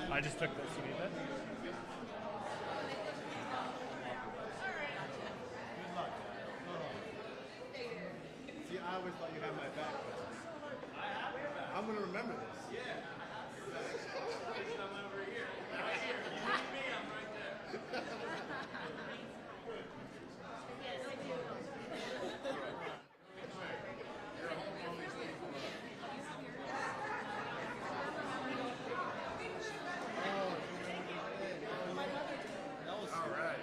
I just took this. You need that? Good luck. See, I always thought you had my back. I'm going to remember this. Yeah. I'm over here. Right here. You need me, I'm right there. Yes, I do. All right.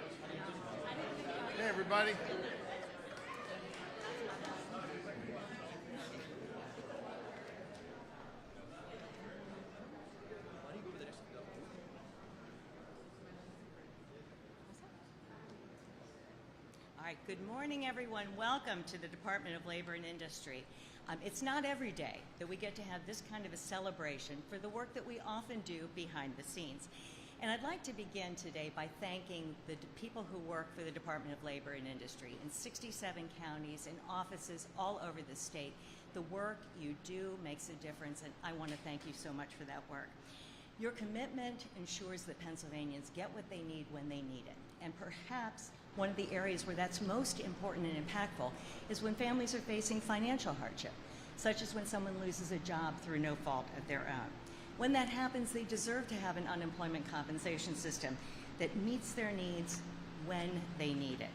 Hey, everybody. All right, good morning, everyone. Welcome to the Department of Labor and Industry. It's not every day that we get to have this kind of a celebration for the work that we often do behind the scenes. And I'd like to begin today by thanking the people who work for the Department of Labor and Industry in 67 counties and offices all over the state. The work you do makes a difference, and I want to thank you so much for that work. Your commitment ensures that Pennsylvanians get what they need when they need it. And perhaps one of the areas where that's most important and impactful is when families are facing financial hardship, such as when someone loses a job through no fault of their own. When that happens, they deserve to have an unemployment compensation system that meets their needs when they need it.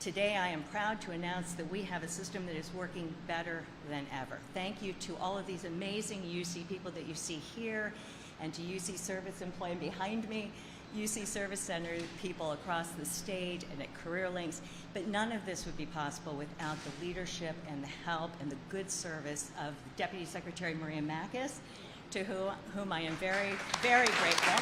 Today, I am proud to announce that we have a system that is working better than ever. Thank you to all of these amazing UC people that you see here, and to UC Service Employee behind me, UC Service Center people across the state and at Career Links. But none of this would be possible without the leadership and the help and the good service of Deputy Secretary Maria Mackis, to whom I am very, very grateful.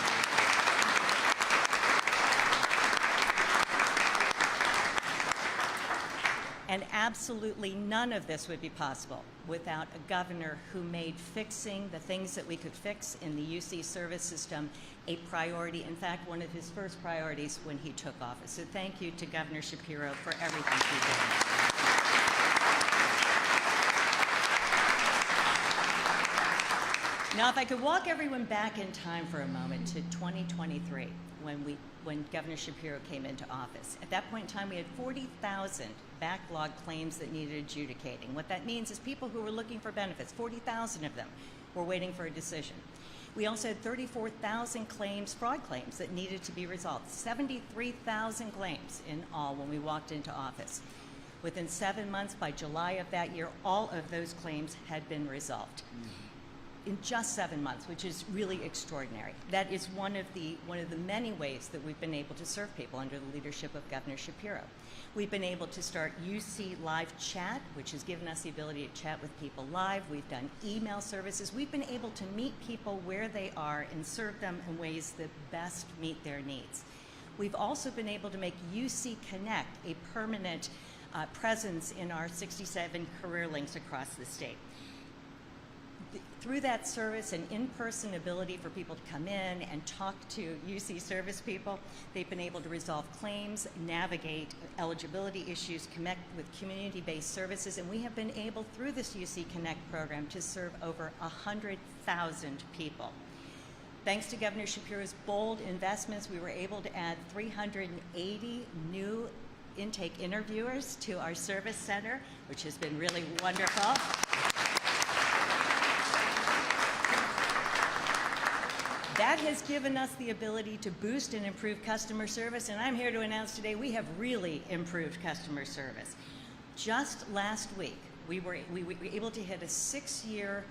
And absolutely none of this would be possible without a governor who made fixing the things that we could fix in the UC service system a priority. In fact, one of his first priorities when he took office. So thank you to Governor Shapiro for everything he did. Now, if I could walk everyone back in time for a moment to 2023, when Governor Shapiro came into office. At that point in time, we had 40,000 backlog claims that needed adjudicating. What that means is people who were looking for benefits, 40,000 of them were waiting for a decision. We also had 34,000 claims, fraud claims, that needed to be resolved. 73,000 claims in all when we walked into office. Within 7 months, by July of that year, all of those claims had been resolved. In just 7 months, which is really extraordinary. That is one of the many ways that we've been able to serve people under the leadership of Governor Shapiro. We've been able to start UC Live Chat, which has given us the ability to chat with people live. We've done email services. We've been able to meet people where they are and serve them in ways that best meet their needs. We've also been able to make UC Connect a permanent presence in our 67 career links across the state. Through that service and in-person ability for people to come in and talk to UC service people, they've been able to resolve claims, navigate eligibility issues, connect with community-based services, and we have been able, through this UC Connect program, to serve over 100,000 people. Thanks to Governor Shapiro's bold investments, we were able to add 380 new intake interviewers to our service center, which has been really wonderful. That has given us the ability to boost and improve customer service, and I'm here to announce today we have really improved customer service. Just last week, we were able to hit a 6-year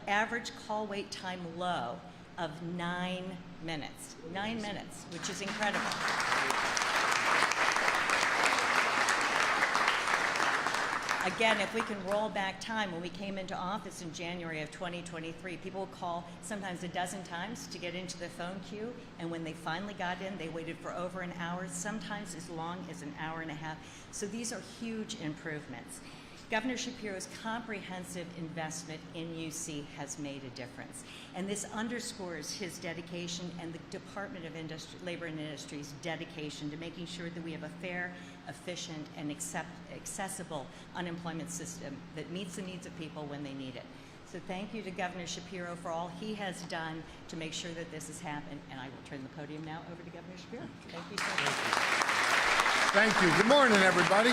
average call wait time low of 9 minutes. 9 minutes, which is incredible. Again, if we can roll back time, when we came into office in January of 2023, people would call sometimes a dozen times to get into the phone queue, and when they finally got in, they waited for over an hour, sometimes as long as an hour and a half. So these are huge improvements. Governor Shapiro's comprehensive investment in UC has made a difference, and this underscores his dedication and the Department of Labor and Industry's dedication to making sure that we have a fair, efficient, and accessible unemployment system that meets the needs of people when they need it. So thank you to Governor Shapiro for all he has done to make sure that this has happened, and I will turn the podium now over to Governor Shapiro. Thank you so much. Thank you. Good morning, everybody.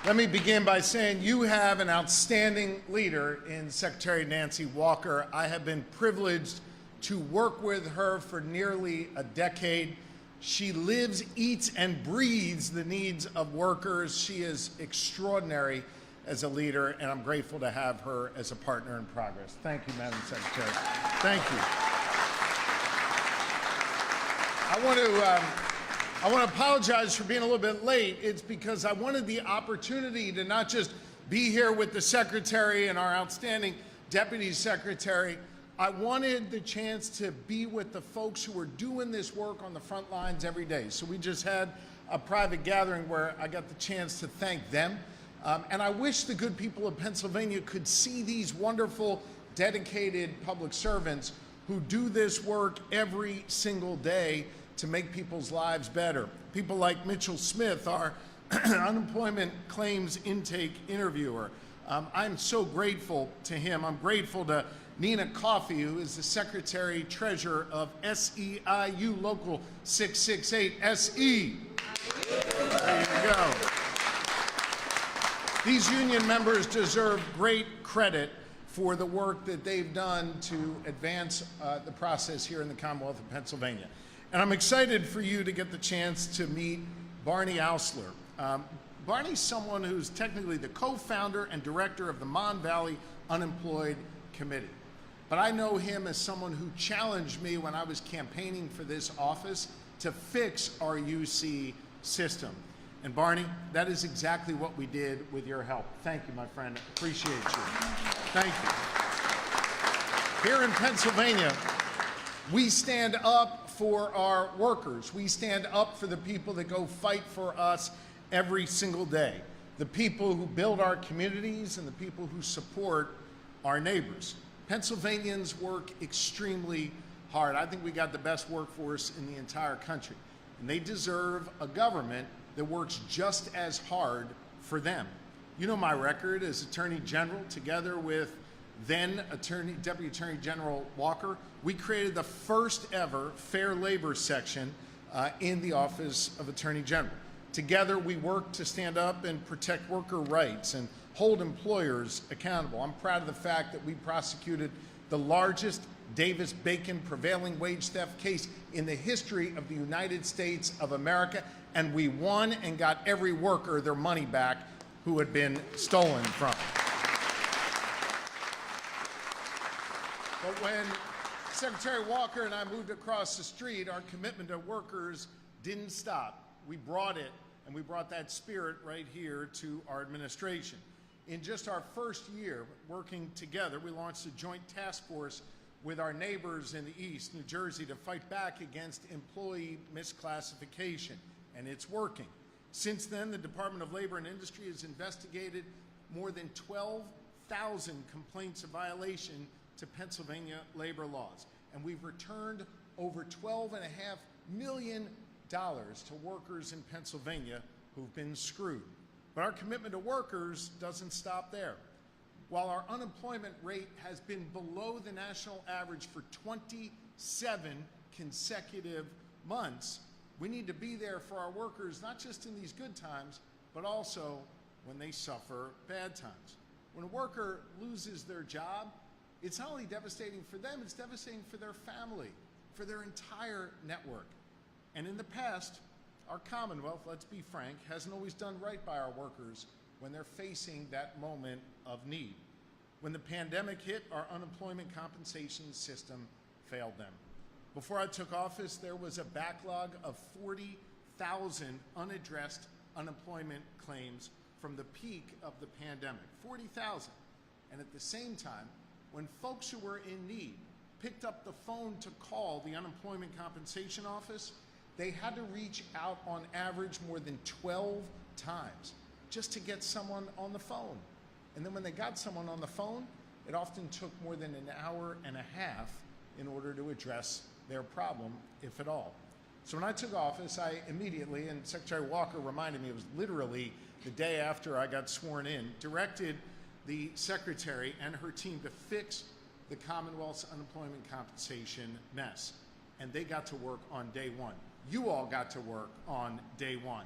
Let me begin by saying you have an outstanding leader in Secretary Nancy Walker. I have been privileged to work with her for nearly a decade. She lives, eats, and breathes the needs of workers. She is extraordinary as a leader, and I'm grateful to have her as a partner in progress. Thank you, Madam Secretary. Thank you. I want to apologize for being a little bit late. It's because I wanted the opportunity to not just be here with the Secretary and our outstanding Deputy Secretary. I wanted the chance to be with the folks who are doing this work on the front lines every day. So we just had a private gathering where I got the chance to thank them. And I wish the good people of Pennsylvania could see these wonderful, dedicated public servants who do this work every single day to make people's lives better. People like Mitchell Smith, our unemployment claims intake interviewer. I'm so grateful to him. I'm grateful to Nina Coffey, who is the Secretary Treasurer of SEIU Local 668 SE. There you go. These union members deserve great credit for the work that they've done to advance the process here in the Commonwealth of Pennsylvania. And I'm excited for you to get the chance to meet Barney Ausler. Barney's someone who's technically the co-founder and director of the Mon Valley Unemployed Committee. But I know him as someone who challenged me when I was campaigning for this office to fix our UC system. And Barney, that is exactly what we did with your help. Thank you, my friend. Appreciate you. Thank you. Here in Pennsylvania, we stand up for our workers. We stand up for the people that go fight for us every single day, the people who build our communities and the people who support our neighbors. Pennsylvanians work extremely hard. I think we got the best workforce in the entire country, and they deserve a government that works just as hard for them. You know my record as Attorney General, together with then Deputy Attorney General Walker. We created the first ever fair labor section in the Office of Attorney General. Together, we worked to stand up and protect worker rights and hold employers accountable. I'm proud of the fact that we prosecuted the largest Davis-Bacon prevailing wage theft case in the history of the United States of America, and we won and got every worker their money back who had been stolen from. But when Secretary Walker and I moved across the street, our commitment to workers didn't stop. We brought it, and we brought that spirit right here to our administration. In just our first year working together, we launched a joint task force with our neighbors in the East, New Jersey, to fight back against employee misclassification, and it's working. Since then, the Department of Labor and Industry has investigated more than 12,000 complaints of violation to Pennsylvania labor laws, and we've returned over $12.5 million to workers in Pennsylvania who've been screwed. But our commitment to workers doesn't stop there. While our unemployment rate has been below the national average for 27 consecutive months, we need to be there for our workers, not just in these good times, but also when they suffer bad times. When a worker loses their job, it's not only devastating for them, it's devastating for their family, for their entire network. And in the past, our Commonwealth, let's be frank, hasn't always done right by our workers when they're facing that moment of need. When the pandemic hit, our unemployment compensation system failed them. Before I took office, there was a backlog of 40,000 unaddressed unemployment claims from the peak of the pandemic, 40,000. And at the same time, when folks who were in need picked up the phone to call the unemployment compensation office, they had to reach out on average more than 12 times just to get someone on the phone. And then when they got someone on the phone, it often took more than an hour and a half in order to address their problem, if at all. So when I took office, I immediately, and Secretary Walker reminded me it was literally the day after I got sworn in, directed the Secretary and her team to fix the Commonwealth's unemployment compensation mess. And they got to work on day one. You all got to work on day one.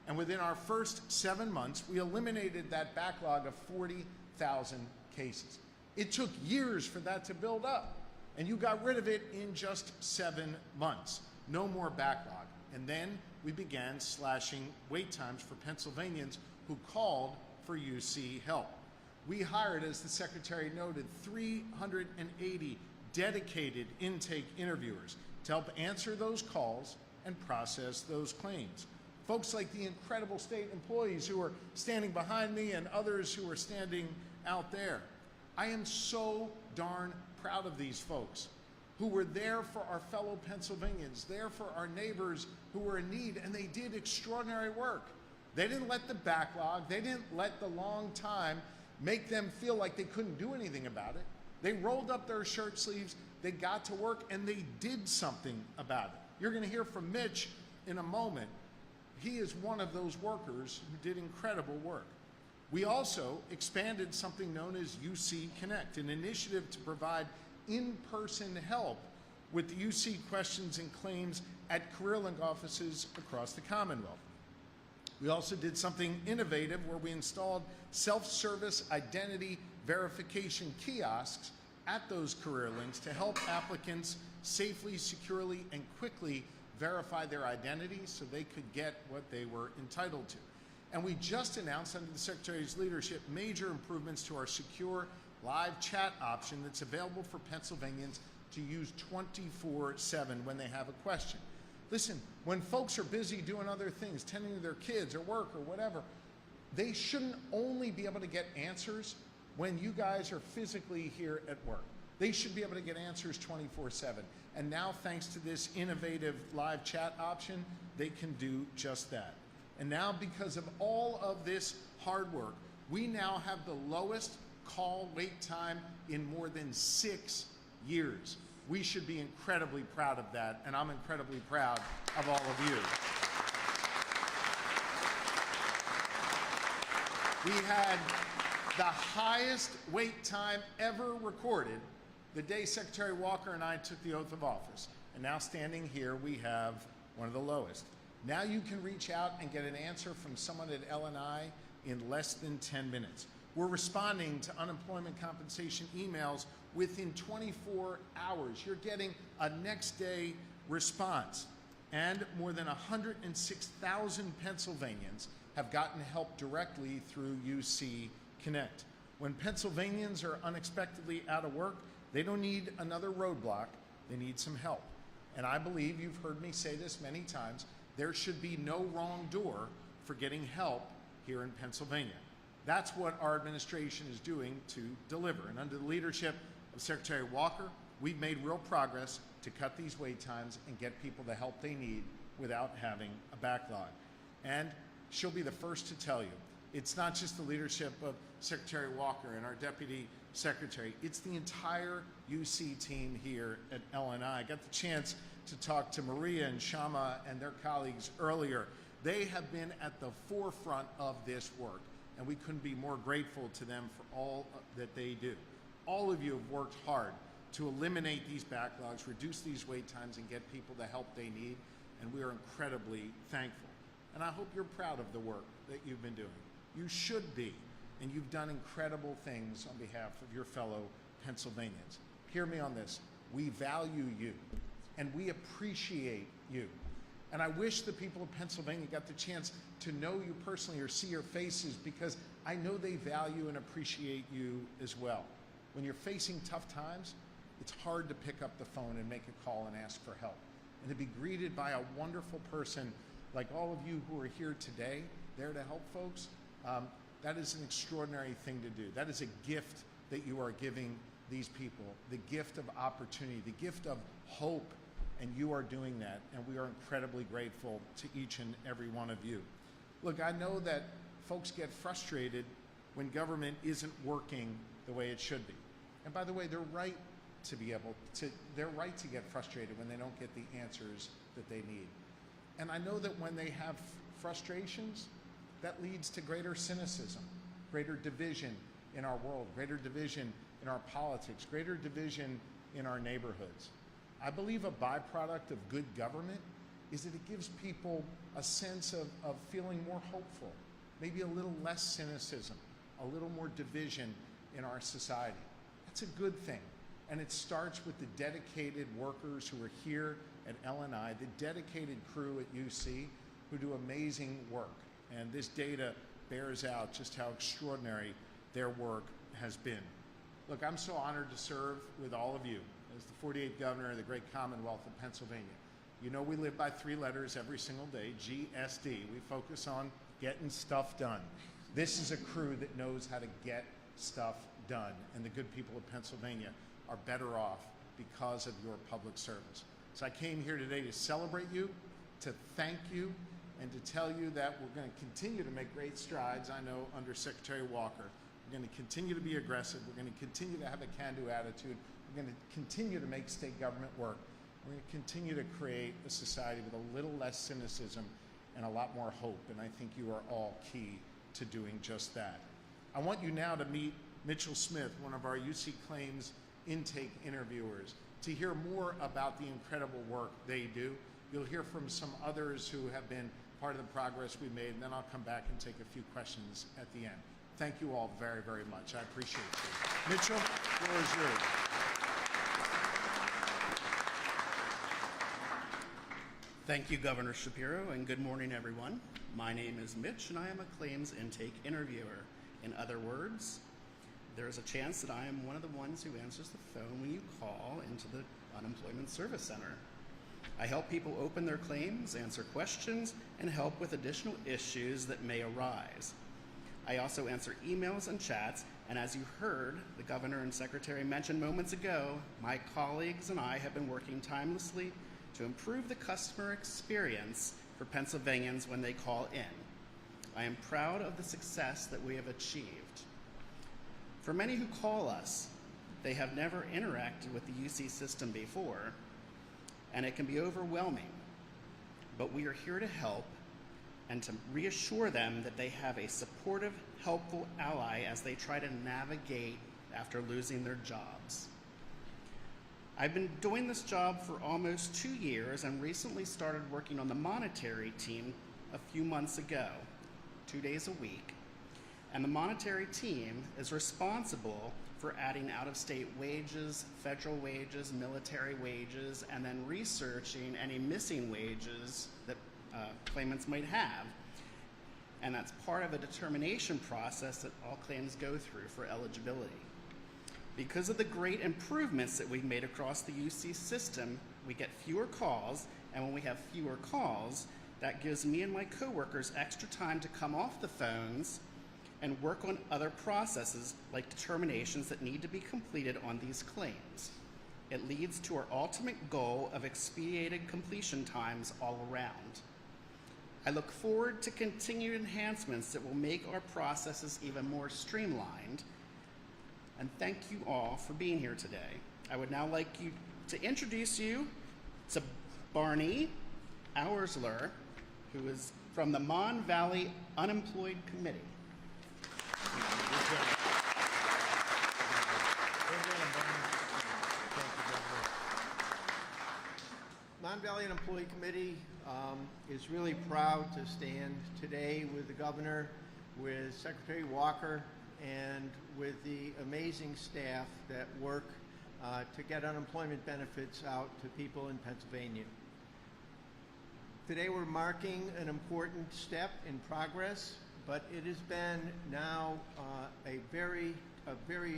And within our first 7 months, we eliminated that backlog of 40,000 cases. It took years for that to build up, and you got rid of it in just 7 months. No more backlog. And then we began slashing wait times for Pennsylvanians who called for UC help. We hired, as the Secretary noted, 380 dedicated intake interviewers to help answer those calls and process those claims. Folks like the incredible state employees who are standing behind me and others who are standing out there. I am so darn proud of these folks who were there for our fellow Pennsylvanians, there for our neighbors who were in need, and they did extraordinary work. They didn't let the backlog, they didn't let the long time make them feel like they couldn't do anything about it. They rolled up their shirt sleeves, they got to work, and they did something about it. You're going to hear from Mitch in a moment. He is one of those workers who did incredible work. We also expanded something known as UC Connect, an initiative to provide in-person help with the UC questions and claims at CareerLink offices across the Commonwealth. We also did something innovative where we installed self-service identity verification kiosks at those CareerLinks to help applicants safely, securely, and quickly verify their identities so they could get what they were entitled to. And we just announced, under the Secretary's leadership, major improvements to our secure live chat option that's available for Pennsylvanians to use 24/7 when they have a question. Listen, when folks are busy doing other things, tending to their kids or work or whatever, they shouldn't only be able to get answers when you guys are physically here at work. They should be able to get answers 24/7. And now, thanks to this innovative live chat option, they can do just that. And now, because of all of this hard work, we now have the lowest call wait time in more than 6 years. We should be incredibly proud of that, and I'm incredibly proud of all of you. We had the highest wait time ever recorded the day Secretary Walker and I took the oath of office. And now, standing here, we have one of the lowest. Now you can reach out and get an answer from someone at L&I in less than 10 minutes. We're responding to unemployment compensation emails within 24 hours. You're getting a next day response. And more than 106,000 Pennsylvanians have gotten help directly through UC Connect. When Pennsylvanians are unexpectedly out of work, they don't need another roadblock, they need some help. And I believe, you've heard me say this many times, there should be no wrong door for getting help here in Pennsylvania. That's what our administration is doing to deliver. And under the leadership of Secretary Walker, we've made real progress to cut these wait times and get people the help they need without having a backlog. And she'll be the first to tell you, it's not just the leadership of Secretary Walker and our Deputy Secretary, it's the entire UC team here at L&I. I got the chance to talk to Maria and Shama and their colleagues earlier. They have been at the forefront of this work, and we couldn't be more grateful to them for all that they do. All of you have worked hard to eliminate these backlogs, reduce these wait times, and get people the help they need, and we are incredibly thankful. And I hope you're proud of the work that you've been doing. You should be, and you've done incredible things on behalf of your fellow Pennsylvanians. Hear me on this. We value you, and we appreciate you. And I wish the people of Pennsylvania got the chance to know you personally or see your faces, because I know they value and appreciate you as well. When you're facing tough times, it's hard to pick up the phone and make a call and ask for help. And to be greeted by a wonderful person like all of you who are here today there to help folks, that is an extraordinary thing to do. That is a gift that you are giving these people, the gift of opportunity, the gift of hope, and you are doing that, and we are incredibly grateful to each and every one of you. Look, I know that folks get frustrated when government isn't working the way it should be. And by the way, they're right to get frustrated when they don't get the answers that they need. And I know that when they have frustrations, that leads to greater cynicism, greater division in our world, greater division in our politics, greater division in our neighborhoods. I believe a byproduct of good government is that it gives people a sense of feeling more hopeful, maybe a little less cynicism, a little more division in our society. That's a good thing. And it starts with the dedicated workers who are here at LNI, the dedicated crew at UC who do amazing work. And this data bears out just how extraordinary their work has been. Look, I'm so honored to serve with all of you as the 48th governor of the great Commonwealth of Pennsylvania. You know we live by 3 letters every single day, GSD. We focus on getting stuff done. This is a crew that knows how to get stuff done, and the good people of Pennsylvania are better off because of your public service. So I came here today to celebrate you, to thank you, and to tell you that we're going to continue to make great strides, I know, under Secretary Walker. We're going to continue to be aggressive. We're going to continue to have a can-do attitude. We're going to continue to make state government work. We're going to continue to create a society with a little less cynicism and a lot more hope, and I think you are all key to doing just that. I want you now to meet Mitchell Smith, one of our UC Claims intake interviewers, to hear more about the incredible work they do. You'll hear from some others who have been part of the progress we made, and then I'll come back and take a few questions at the end. Thank you all very, very much. I appreciate you. Mitchell, the floor is yours. Thank you, Governor Shapiro, and good morning, everyone. My name is Mitch, and I am a claims intake interviewer. In other words, there is a chance that I am one of the ones who answers the phone when you call into the Unemployment Service Center. I help people open their claims, answer questions, and help with additional issues that may arise. I also answer emails and chats, and as you heard the Governor and Secretary mention moments ago, my colleagues and I have been working tirelessly to improve the customer experience for Pennsylvanians when they call in. I am proud of the success that we have achieved. For many who call us, they have never interacted with the UC system before, and it can be overwhelming. But we are here to help and to reassure them that they have a supportive, helpful ally as they try to navigate after losing their jobs. I've been doing this job for almost 2 years and recently started working on the monetary team a few months ago, 2 days a week. And the monetary team is responsible for adding out-of-state wages, federal wages, military wages, and then researching any missing wages that claimants might have. And that's part of a determination process that all claims go through for eligibility. Because of the great improvements that we've made across the UC system, we get fewer calls, and when we have fewer calls, that gives me and my coworkers extra time to come off the phones and work on other processes like determinations that need to be completed on these claims. It leads to our ultimate goal of expedited completion times all around. I look forward to continued enhancements that will make our processes even more streamlined. And thank you all for being here today. I would now like to introduce you to Barney Auersler, who is from the Mon Valley Unemployed Committee. Mon Valley Unemployed Committee is really proud to stand today with the governor, with Secretary Walker, and with the amazing staff that work to get unemployment benefits out to people in Pennsylvania. Today we're marking an important step in progress, but it has been now a very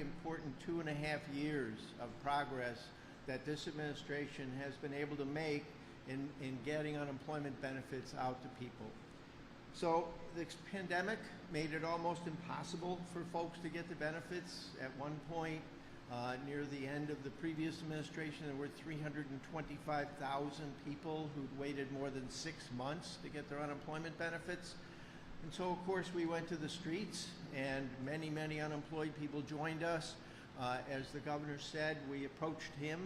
important 2.5 years of progress that this administration has been able to make in getting unemployment benefits out to people. So this pandemic made it almost impossible for folks to get the benefits. At one point, near the end of the previous administration, there were 325,000 people who'd waited more than 6 months to get their unemployment benefits. And so, of course, we went to the streets, and many, many unemployed people joined us. As the governor said, we approached him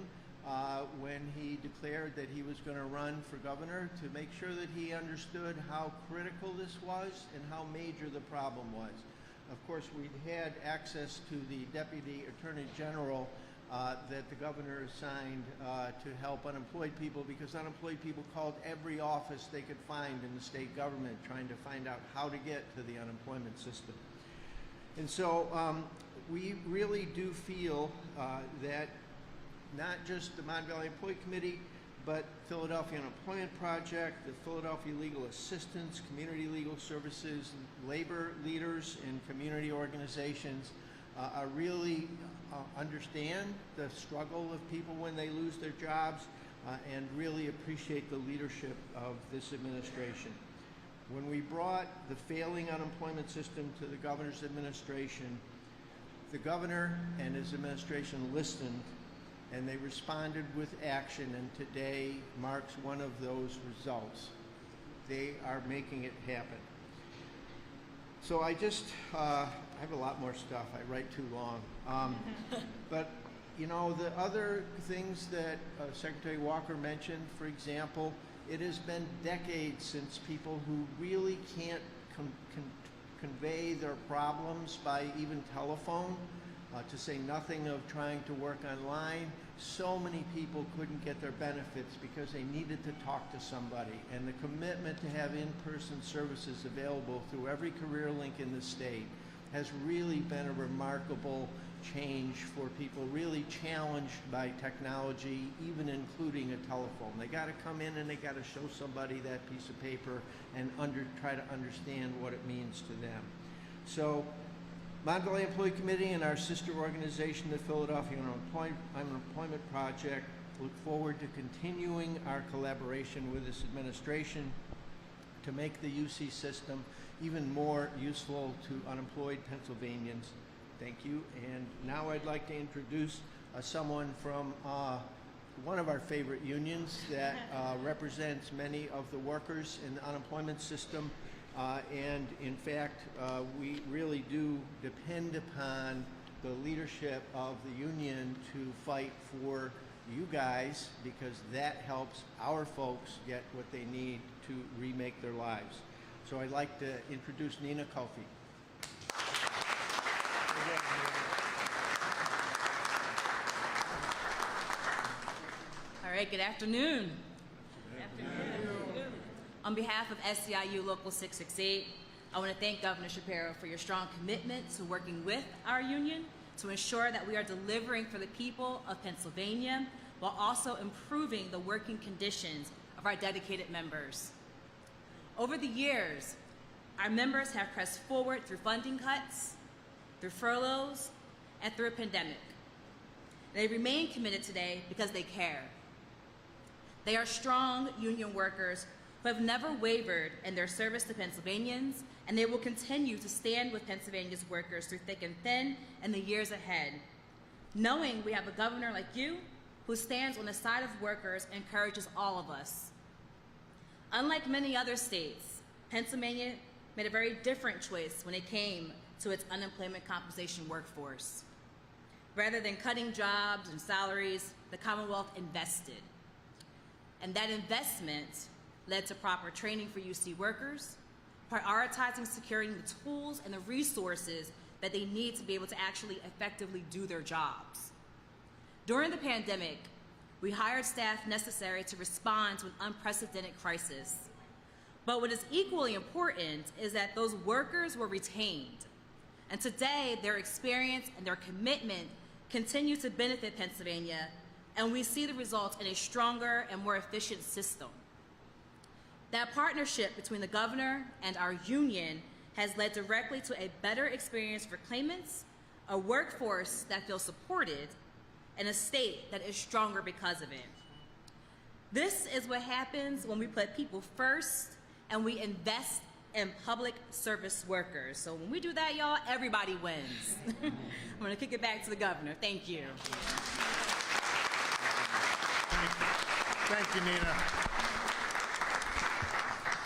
when he declared that he was going to run for governor to make sure that he understood how critical this was and how major the problem was. Of course, we'd had access to the Deputy Attorney General that the governor assigned to help unemployed people, because unemployed people called every office they could find in the state government trying to find out how to get to the unemployment system. And so we really do feel that not just the Mon Valley Employee Committee, but Philadelphia Unemployment Project, the Philadelphia Legal Assistance, Community Legal Services, labor leaders, and community organizations are really understand the struggle of people when they lose their jobs and really appreciate the leadership of this administration. When we brought the failing unemployment system to the governor's administration, the governor and his administration listened, and they responded with action, and today marks one of those results. They are making it happen. So I just, I have a lot more stuff. I write too long. But, you know, the other things that Secretary Walker mentioned, for example, it has been decades since people who really can't convey their problems by even telephone, to say nothing of trying to work online. So many people couldn't get their benefits because they needed to talk to somebody. And the commitment to have in-person services available through every career link in the state has really been a remarkable change for people really challenged by technology, even including a telephone. They got to come in and they got to show somebody that piece of paper and try to understand what it means to them. So Mon Valley Employee Committee and our sister organization, the Philadelphia Unemployment Project, look forward to continuing our collaboration with this administration to make the UC system even more useful to unemployed Pennsylvanians. Thank you. And now I'd like to introduce someone from one of our favorite unions that represents many of the workers in the unemployment system. And in fact, we really do depend upon the leadership of the union to fight for you guys, because that helps our folks get what they need to remake their lives. So I'd like to introduce Nina Kofi. All right, good afternoon. Good afternoon. On behalf of SEIU Local 668, I want to thank Governor Shapiro for your strong commitment to working with our union to ensure that we are delivering for the people of Pennsylvania while also improving the working conditions of our dedicated members. Over the years, our members have pressed forward through funding cuts, through furloughs, and through a pandemic. They remain committed today because they care. They are strong union workers who have never wavered in their service to Pennsylvanians, and they will continue to stand with Pennsylvania's workers through thick and thin in the years ahead, knowing we have a governor like you who stands on the side of workers and encourages all of us. Unlike many other states, Pennsylvania made a very different choice when it came to its unemployment compensation workforce. Rather than cutting jobs and salaries, the Commonwealth invested. And that investment led to proper training for UC workers, prioritizing securing the tools and the resources that they need to be able to actually effectively do their jobs. During the pandemic, we hired staff necessary to respond to an unprecedented crisis. But what is equally important is that those workers were retained. And today, their experience and their commitment continue to benefit Pennsylvania, and we see the results in a stronger and more efficient system. That partnership between the governor and our union has led directly to a better experience for claimants, a workforce that feels supported, and a state that is stronger because of it. This is what happens when we put people first and we invest and public service workers. So when we do that, y'all, everybody wins. I'm going to kick it back to the governor. Thank you. Thank you, Nina.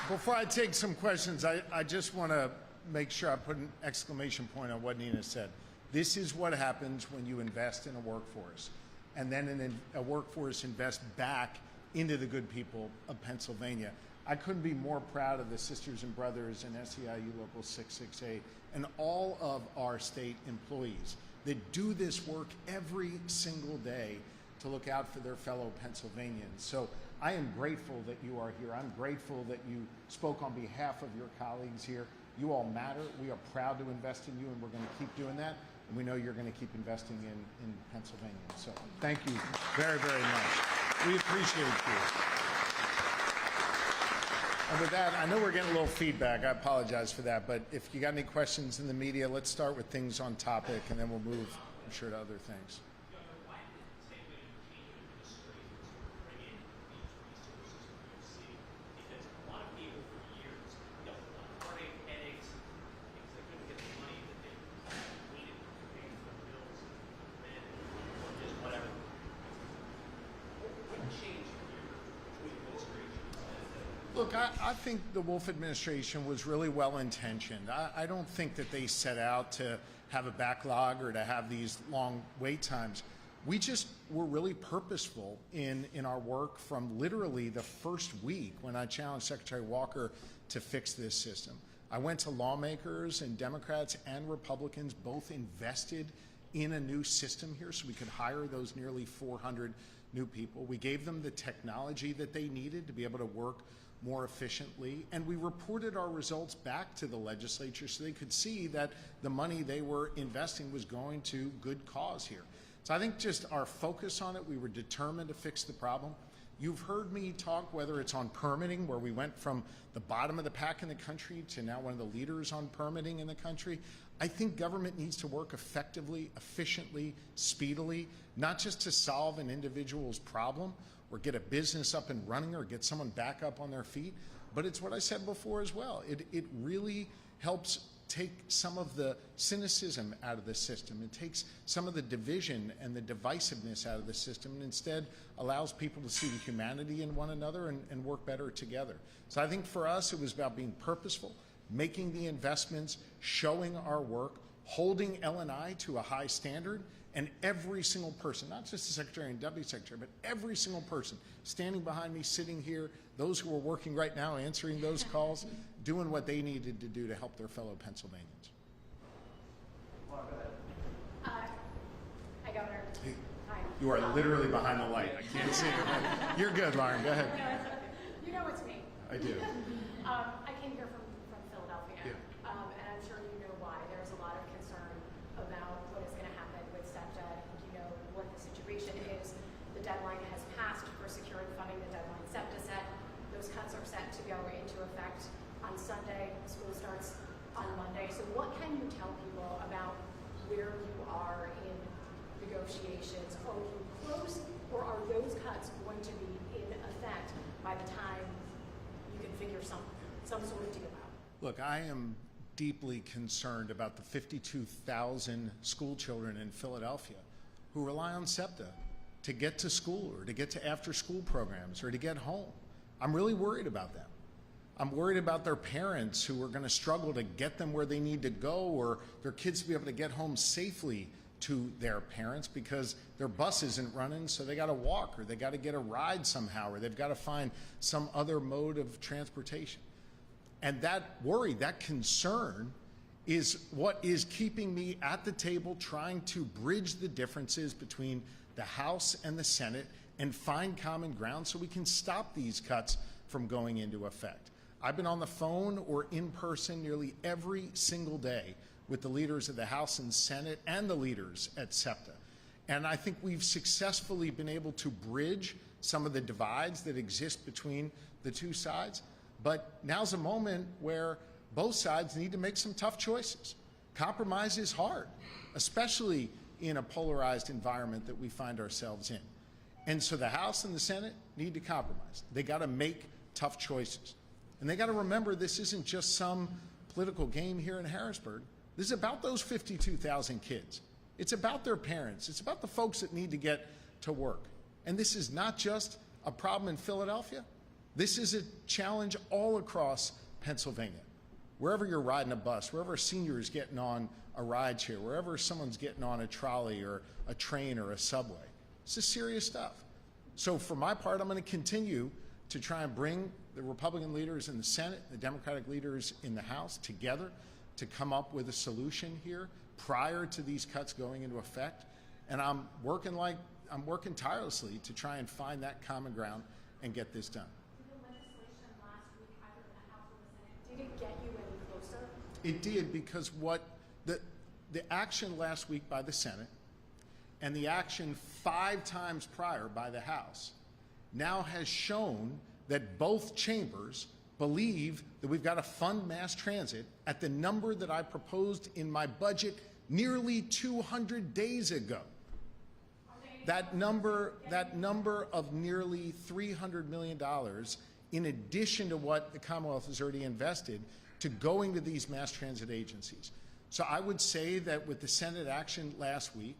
Before I take some questions, I just want to make sure I put an exclamation point on what Nina said. This is what happens when you invest in a workforce, and then a workforce invests back into the good people of Pennsylvania. I couldn't be more proud of the sisters and brothers in SEIU Local 668 and all of our state employees that do this work every single day to look out for their fellow Pennsylvanians. So I am grateful that you are here. I'm grateful that you spoke on behalf of your colleagues here. You all matter. We are proud to invest in you, and we're going to keep doing that. And we know you're going to keep investing in Pennsylvania. So thank you very, very much. We appreciate you. And with that, I know we're getting a little feedback. I apologize for that. But if you got any questions in the media, let's start with things on topic, and then we'll move, I'm sure, to other things. Look, I think the Wolf administration was really well-intentioned. I don't think that they set out to have a backlog or to have these long wait times. We just were really purposeful in our work from literally the first week when I challenged Secretary Walker to fix this system. I went to lawmakers, and Democrats and Republicans both invested in a new system here so we could hire those nearly 400 new people. We gave them the technology that they needed to be able to work more efficiently, and we reported our results back to the legislature so they could see that the money they were investing was going to good cause here. So I think just our focus on it, we were determined to fix the problem. You've heard me talk, whether it's on permitting, where we went from the bottom of the pack in the country to now one of the leaders on permitting in the country. I think government needs to work effectively, efficiently, speedily, not just to solve an individual's problem or get a business up and running or get someone back up on their feet, but it's what I said before as well. It really helps take some of the cynicism out of the system. It takes some of the division and the divisiveness out of the system, and instead allows people to see the humanity in one another and work better together. So I think for us, it was about being purposeful, making the investments, showing our work, holding L&I to a high standard, and every single person, not just the Secretary and Deputy Secretary, but every single person standing behind me, sitting here, those who are working right now, answering those calls, doing what they needed to do to help their fellow Pennsylvanians. Hi, Governor. Hey, Hi. you are literally behind the light. I can't see you. You're good, Lauren. Go ahead. You know it's me. I do. I came here from Philadelphia, Yeah. and I'm sure you know why. There's a lot of concern about what is going to happen with SEPTA. I think you know what the situation is. The deadline has passed for securing funding. The deadline SEPTA set. Those cuts are set to go into effect on Sunday. School starts on Monday. So what can you tell people about where you are in negotiations? Are you close, or are those cuts going to be in effect by the time you can figure some sort of deal out? Look, I am deeply concerned about the 52,000 school children in Philadelphia who rely on SEPTA to get to school or to get to after-school programs or to get home. I'm really worried about them. I'm worried about their parents who are going to struggle to get them where they need to go, or their kids to be able to get home safely to their parents because their bus isn't running, so they got to walk, or they got to get a ride somehow, or they've got to find some other mode of transportation. And that worry, that concern, is what is keeping me at the table trying to bridge the differences between the House and the Senate and find common ground so we can stop these cuts from going into effect. I've been on the phone or in person nearly every single day with the leaders of the House and Senate and the leaders at SEPTA. And I think we've successfully been able to bridge some of the divides that exist between the two sides. But now's a moment where both sides need to make some tough choices. Compromise is hard, especially in a polarized environment that we find ourselves in. And so the House and the Senate need to compromise. They got to make tough choices. And they got to remember this isn't just some political game here in Harrisburg. This is about those 52,000 kids. It's about their parents. It's about the folks that need to get to work. And this is not just a problem in Philadelphia. This is a challenge all across Pennsylvania. Wherever you're riding a bus, wherever a senior is getting on a ride chair, wherever someone's getting on a trolley or a train or a subway, this is serious stuff. So for my part, I'm going to continue to try and bring the Republican leaders in the Senate, the Democratic leaders in the House together to come up with a solution here prior to these cuts going into effect. And I'm working tirelessly to try and find that common ground and get this done. Did the legislation last week, either in the House or the Senate, did it get you any closer? It did, because what the action last week by the Senate and the action 5 times prior by the House now has shown that both chambers believe that we've got to fund mass transit at the number that I proposed in my budget nearly 200 days ago. That number of nearly $300 million, in addition to what the Commonwealth has already invested, to going to these mass transit agencies. So I would say that with the Senate action last week,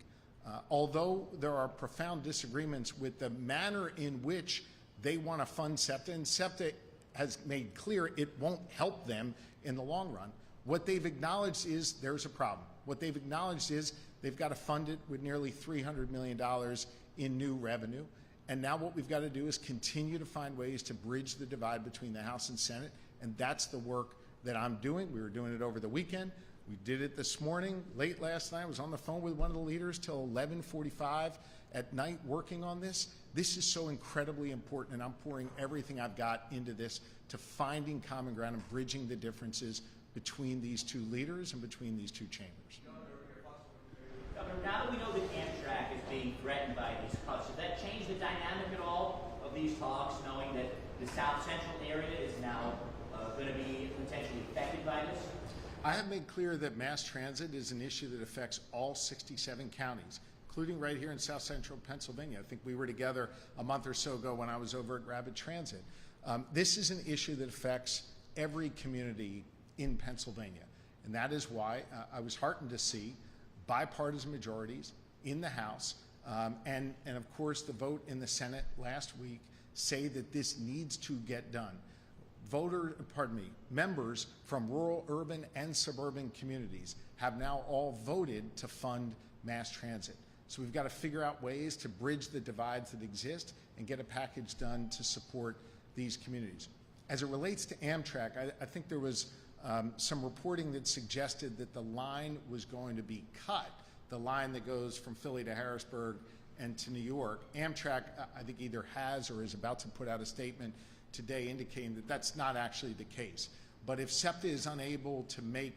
although there are profound disagreements with the manner in which they want to fund SEPTA, and SEPTA has made clear it won't help them in the long run, what they've acknowledged is there's a problem. What they've acknowledged is they've got to fund it with nearly $300 million in new revenue. And now what we've got to do is continue to find ways to bridge the divide between the House and Senate, and that's the work that I'm doing. We were doing it over the weekend. We did it this morning, late last night. I was on the phone with one of the leaders till 11:45 at night working on this. This is so incredibly important, and I'm pouring everything I've got into this to finding common ground and bridging the differences between these two leaders and between these two chambers. Governor, now that we know that Amtrak is being threatened by these cuts, does that change the dynamic at all of these talks, knowing that the South Central area is now going to be potentially affected by this? I have made clear that mass transit is an issue that affects all 67 counties, including right here in South Central Pennsylvania. I think we were together a month or so ago when I was over at Rapid Transit. This is an issue that affects every community in Pennsylvania, and that is why I was heartened to see bipartisan majorities in the House and of course the vote in the Senate last week say that this needs to get done. Members from rural, urban, and suburban communities have now all voted to fund mass transit. So we've got to figure out ways to bridge the divides that exist and get a package done to support these communities. As it relates to Amtrak, I think there was some reporting that suggested that the line was going to be cut, the line that goes from Philly to Harrisburg and to New York. Amtrak, I think, either has or is about to put out a statement today indicating that that's not actually the case. But if SEPTA is unable to make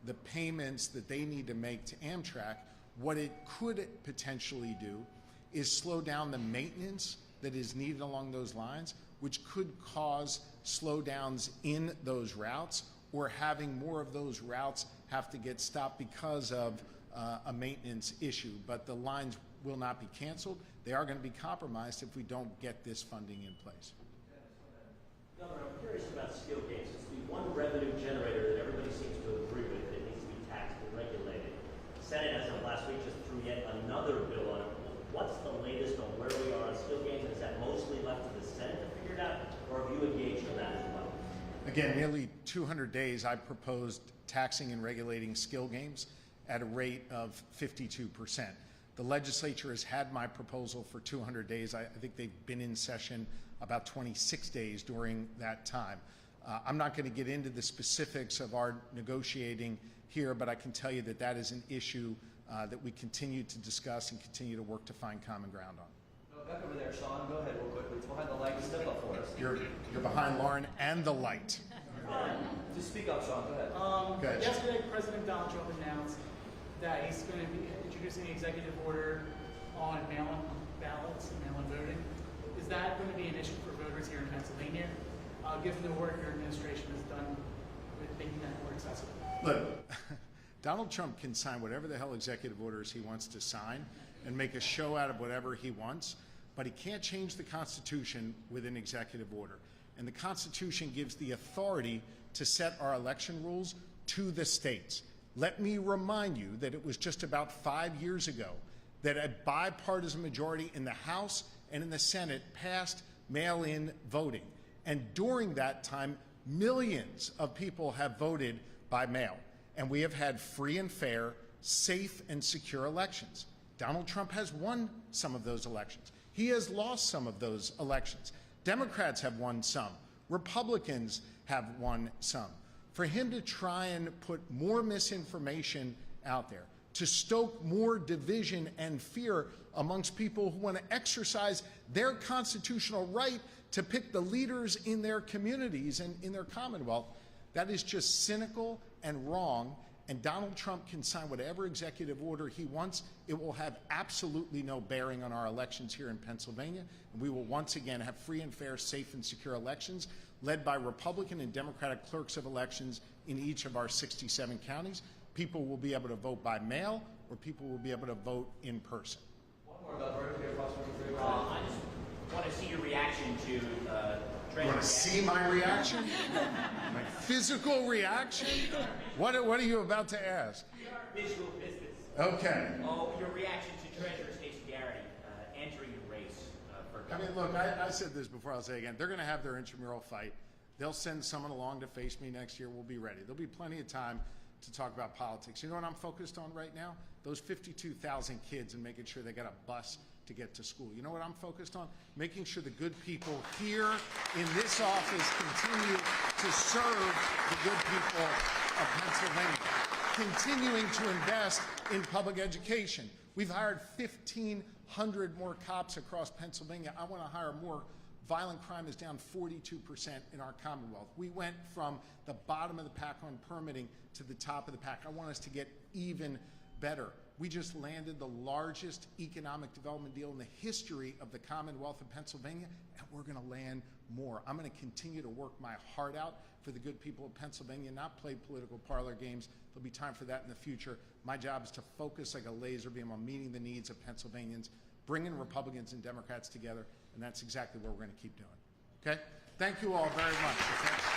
the payments that they need to make to Amtrak, what it could potentially do is slow down the maintenance that is needed along those lines, which could cause slowdowns in those routes, or having more of those routes have to get stopped because of a maintenance issue. But the lines will not be canceled. They are going to be compromised if we don't get this funding in place. Governor, I'm curious about skill games. It's the one revenue generator that everybody seems to agree with. It needs to be taxed and regulated. The Senate, as of last week, just threw yet another bill on it. What's the latest on where we are on skill games? Is that mostly left to the Senate to figure it out, or have you engaged in that as well? Again, nearly 200 days I proposed taxing and regulating skill games at a rate of 52%. The legislature has had my proposal for 200 days. I think they've been in session about 26 days during that time. I'm not going to get into the specifics of our negotiating here, but I can tell you that that is an issue that we continue to discuss and continue to work to find common ground on. Back over there, Sean. Go ahead real quickly. It's behind the light. Step up for us. You're behind Lauren and the light. Just speak up, Sean. Go ahead. Yesterday, President Donald Trump announced that he's going to be introducing an executive order on mail-in ballots and mail-in voting. Is that going to be an issue for voters here in Pennsylvania, given the work your administration has done with making that more accessible? Look, Donald Trump can sign whatever the hell executive orders he wants to sign and make a show out of whatever he wants, but he can't change the Constitution with an executive order. And the Constitution gives the authority to set our election rules to the states. Let me remind you that it was just about 5 years ago that a bipartisan majority in the House and in the Senate passed mail-in voting. And during that time, millions of people have voted by mail. And we have had free and fair, safe and secure elections. Donald Trump has won some of those elections. He has lost some of those elections. Democrats have won some. Republicans have won some. For him to try and put more misinformation out there, to stoke more division and fear amongst people who want to exercise their constitutional right to pick the leaders in their communities and in their Commonwealth, that is just cynical and wrong. And Donald Trump can sign whatever executive order he wants. It will have absolutely no bearing on our elections here in Pennsylvania. And we will once again have free and fair, safe and secure elections led by Republican and Democratic clerks of elections in each of our 67 counties. People will be able to vote by mail, or people will be able to vote in person. One more, Governor, if you're possible for you. I just want to see your reaction to You want to see my reaction? My physical reaction? What are you about to ask? Visual business. Okay. Oh, your reaction to Treasurer Stacey Garrity entering the race for I governor. mean, look, I said this before, I'll say it again. They're going to have their intramural fight. They'll send someone along to face me next year. We'll be ready. There'll be plenty of time to talk about politics. You know what I'm focused on right now? Those 52,000 kids and making sure they got a bus to get to school. You know what I'm focused on? Making sure the good people here in this office continue to serve the good people of Pennsylvania. Continuing to invest in public education. We've hired 1,500 more cops across Pennsylvania. I want to hire more. Violent crime is down 42% in our Commonwealth. We went from the bottom of the pack on permitting to the top of the pack. I want us to get even better. We just landed the largest economic development deal in the history of the Commonwealth of Pennsylvania, and we're going to land more. I'm going to continue to work my heart out for the good people of Pennsylvania, not play political parlor games. There'll be time for that in the future. My job is to focus like a laser beam on meeting the needs of Pennsylvanians, bringing Republicans and Democrats together, and that's exactly what we're going to keep doing. Okay? Thank you all very much. Okay?